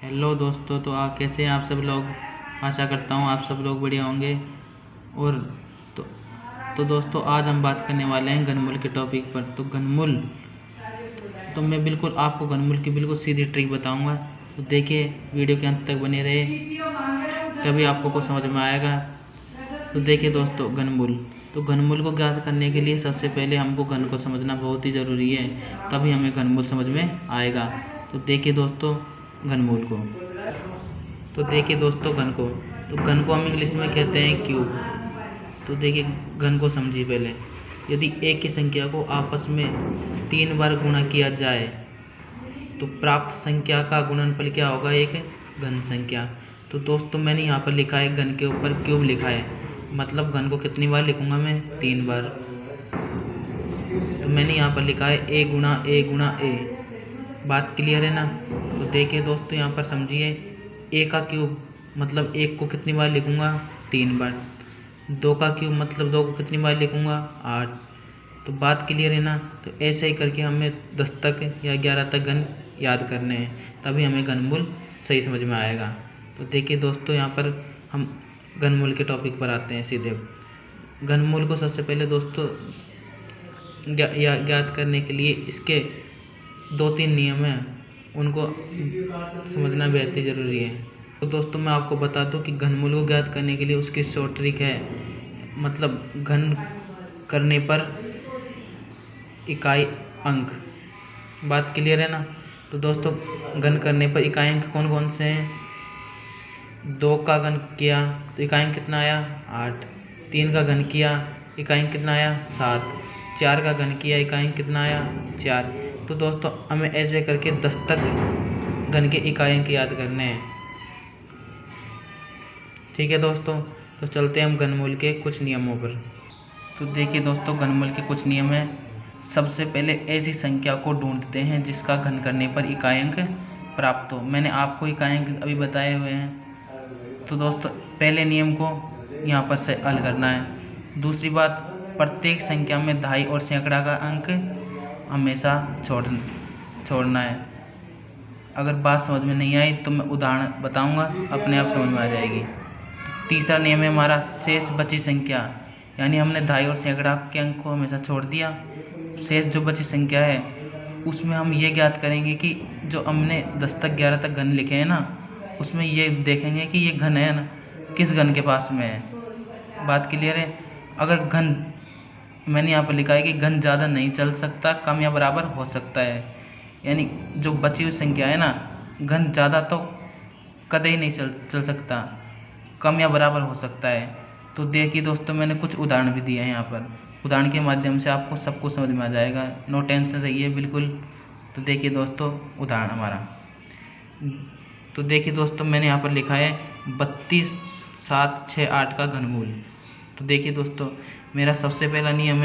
Hello दोस्तों, तो आप कैसे हैं? आप सब लोग, आशा करता हूँ आप सब लोग बढ़िया होंगे। और तो तो दोस्तों, आज हम बात करने वाले हैं घनमूल के टॉपिक पर। तो घनमूल, तो मैं बिल्कुल आपको घनमूल की बिल्कुल सीधी ट्रिक बताऊंगा। तो देखिए, वीडियो के अंत तक बने रहे, तभी आपको कुछ समझ में आएगा। तो देखिए दोस्तों, घनमूल, तो घनमूल को ज्ञात करने के लिए सबसे पहले हमको घन को समझना बहुत ही ज़रूरी है, तभी हमें घनमूल समझ में आएगा। तो देखिए दोस्तों, घनमूल को, तो देखिए दोस्तों, घन को हम इंग्लिश में कहते हैं क्यूब। तो देखिए, घन को समझिए पहले। यदि एक की संख्या को आपस में 3 बार गुणा किया जाए तो प्राप्त संख्या का गुणनफल क्या होगा? एक घन संख्या। तो दोस्तों, मैंने यहाँ पर लिखा है, घन के ऊपर क्यूब लिखा है, मतलब घन को कितनी बार लिखूंगा मैं? 3 बार। तो मैंने यहाँ पर लिखा है ए गुणा ए गुणा ए। बात क्लियर है ना? तो देखिए दोस्तों, यहाँ पर समझिए, ए का क्यूब मतलब एक को कितनी बार लिखूंगा? 3 बार। 2 का क्यूब मतलब 2 को कितनी बार लिखूंगा? 8। तो बात क्लियर है ना? तो ऐसे ही करके हमें 10 तक या 11 तक घन याद करने हैं, तभी हमें घनमूल सही समझ में आएगा। तो देखिए दोस्तों, यहाँ पर हम घनमूल के टॉपिक पर आते हैं सीधे। घनमूल को सबसे पहले दोस्तों ज्ञात करने के लिए इसके 2-3 नियम हैं, उनको समझना बेहद ही ज़रूरी है। तो दोस्तों, मैं आपको बता दूं कि घनमूल को ज्ञात करने के लिए उसकी शॉर्ट ट्रिक है, मतलब घन करने पर इकाई अंक। बात क्लियर है ना? तो दोस्तों, घन करने पर इकाई अंक कौन कौन से हैं? 2 का घन किया तो इकाई अंक कितना आया? 8। 3 का घन किया, इकाई अंक कितना आया? 7। 4 का घन किया, इकाई अंक कितना आया? 4। तो दोस्तों, हमें ऐसे करके 10 तक घन के इकाई अंक याद करने हैं। ठीक है दोस्तों, तो चलते हैं हम घनमूल के कुछ नियमों पर। तो देखिए दोस्तों, घनमूल के कुछ नियम हैं। सबसे पहले ऐसी संख्या को ढूंढते हैं जिसका घन करने पर इकाई अंक प्राप्त हो। मैंने आपको इकाई अंक अभी बताए हुए हैं। तो दोस्तों, पहले नियम को यहाँ पर से हल करना है। दूसरी बात, प्रत्येक संख्या में दहाई और सैकड़ा का अंक हमेशा छोड़ना है। अगर बात समझ में नहीं आई तो मैं उदाहरण बताऊंगा, अपने आप समझ में आ जाएगी। तीसरा नियम है हमारा, शेष बची संख्या, यानी हमने दहाई और सैकड़ा के अंक को हमेशा छोड़ दिया। शेष जो बची संख्या है उसमें हम ये ज्ञात करेंगे कि जो हमने 10 तक 11 तक घन लिखे हैं ना, उसमें ये देखेंगे कि ये घन है ना, किस घन के पास में है। बात क्लियर है? अगर घन, मैंने यहाँ पर लिखा है कि घन ज़्यादा नहीं चल सकता, कम या बराबर हो सकता है, यानी जो बची हुई संख्या है ना, घन ज़्यादा तो कतई नहीं चल सकता, कम या बराबर हो सकता है। तो देखिए दोस्तों, मैंने कुछ उदाहरण भी दिए हैं यहाँ पर। उदाहरण के माध्यम से आपको सब कुछ समझ में आ जाएगा, नो टेंशन रहिए बिल्कुल। तो देखिए दोस्तों, उदाहरण हमारा, तो देखिए दोस्तों, मैंने यहाँ पर लिखा है 32, 7, 6, 8 का घनमूल। तो देखिए दोस्तों, मेरा सबसे पहला नियम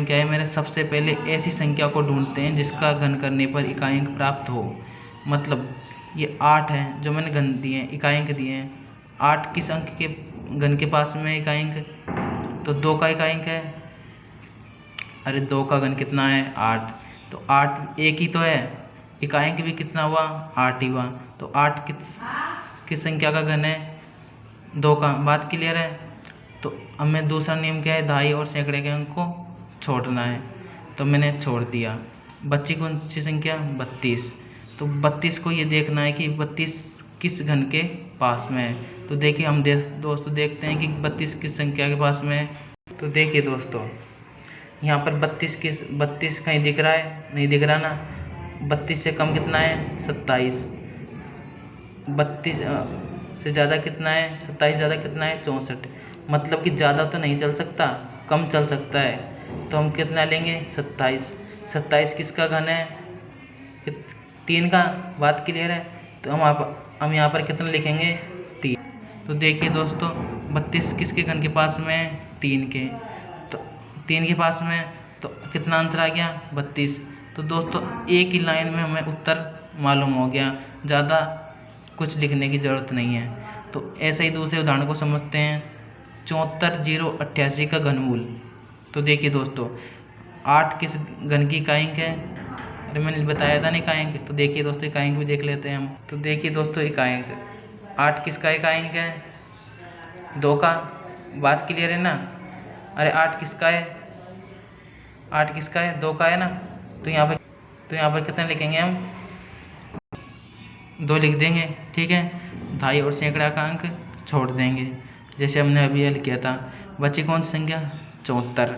क्या है मेरा? सबसे पहले ऐसी संख्या को ढूंढते हैं जिसका घन करने पर इकाई अंक प्राप्त हो। मतलब ये 8 है जो मैंने घन दिए हैं, इकाई अंक दिए हैं। 8 किस अंक के घन के पास में इकाई अंक? तो 2 का इकाई अंक है। अरे 2 का घन कितना है? 8। तो 8 एक ही तो है, इकाई अंक भी कितना हुआ? 8 ही हुआ। तो 8 किस संख्या का घन है? 2 का। बात क्लियर है? तो हमें दूसरा नियम क्या है? दहाई और सैकड़े के अंक को छोड़ना है, तो मैंने छोड़ दिया। बच्ची कौन सी संख्या? 32। तो 32 को ये देखना है कि 32 किस घन के पास में है। तो देखिए, हम दोस्तों देखते हैं कि 32 किस संख्या के पास में है। तो देखिए दोस्तों, यहाँ पर 32 कहीं दिख रहा है? नहीं दिख रहा ना। 32 से कम कितना है? 27। 32 से ज़्यादा कितना है? 27 ज़्यादा कितना है? 64। मतलब कि ज़्यादा तो नहीं चल सकता, कम चल सकता है। तो हम कितना लेंगे? 27। 27 किसका घन है? 3 का। बात क्लियर है? तो हम यहाँ पर कितना लिखेंगे? 3। तो देखिए दोस्तों, 32 किसके घन के पास में है? 3 के। तो 3 के पास में, तो कितना अंतर आ गया? 32। तो दोस्तों, एक ही लाइन में हमें उत्तर मालूम हो गया, ज़्यादा कुछ लिखने की ज़रूरत नहीं है। तो ऐसे ही दूसरे उदाहरण को समझते हैं। 74,088 का घनमूल। तो देखिए दोस्तों, 8 किस घन की इकाई अंक है? अरे मैंने बताया था ना इकाइंक। तो देखिए दोस्तों इकाइंक भी देख लेते हैं हम। तो देखिए दोस्तों इकाइंक 8 किसका इकाइंक है? 2 का। बात क्लियर है ना? अरे 8 किसका है? 8 किसका है? 2 का है ना। तो यहाँ पर कितने लिखेंगे हम? 2 लिख देंगे, ठीक है। दहाई और सैकड़ा का अंक छोड़ देंगे, जैसे हमने अभी हल किया था। बची कौन सी संख्या? 74।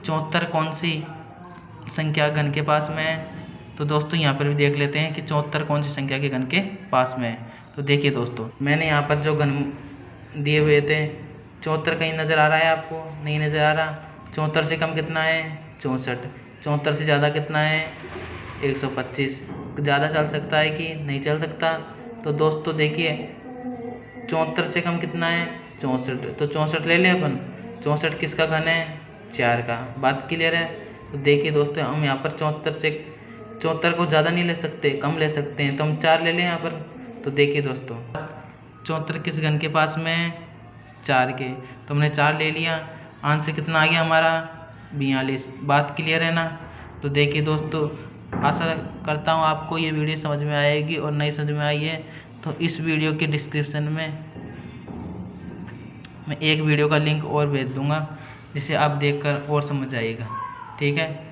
74 कौन सी संख्या घन के पास में है? तो दोस्तों यहाँ पर भी देख लेते हैं कि 74 कौन सी संख्या के घन के पास में है। तो देखिए दोस्तों मैंने यहाँ पर जो घन दिए हुए थे, 74 कहीं नज़र आ रहा है आपको? नहीं नज़र आ रहा। 74 से कम कितना है? 64। 74 से ज़्यादा कितना है? 125। ज़्यादा चल सकता है कि नहीं चल सकता? तो दोस्तों देखिए 74 से कम कितना है? 64। तो 64 ले लें अपन। 64 किसका घन है? 4 का। बात क्लियर है? तो देखिए दोस्तों हम यहाँ पर 74 को ज़्यादा नहीं ले सकते, कम ले सकते हैं, तो हम 4 ले लें यहाँ पर। तो देखिए दोस्तों 74 किस घन के पास में है? 4 के। तो हमने 4 ले लिया। आंसर कितना आ गया हमारा? 42। बात क्लियर है ना? तो देखिए दोस्तों आशा करता हूँ आपको ये वीडियो समझ में आएगी, और नहीं समझ में आई है तो इस वीडियो के डिस्क्रिप्शन में मैं एक वीडियो का लिंक और भेज दूँगा, जिसे आप देखकर और समझ आइएगा, ठीक है।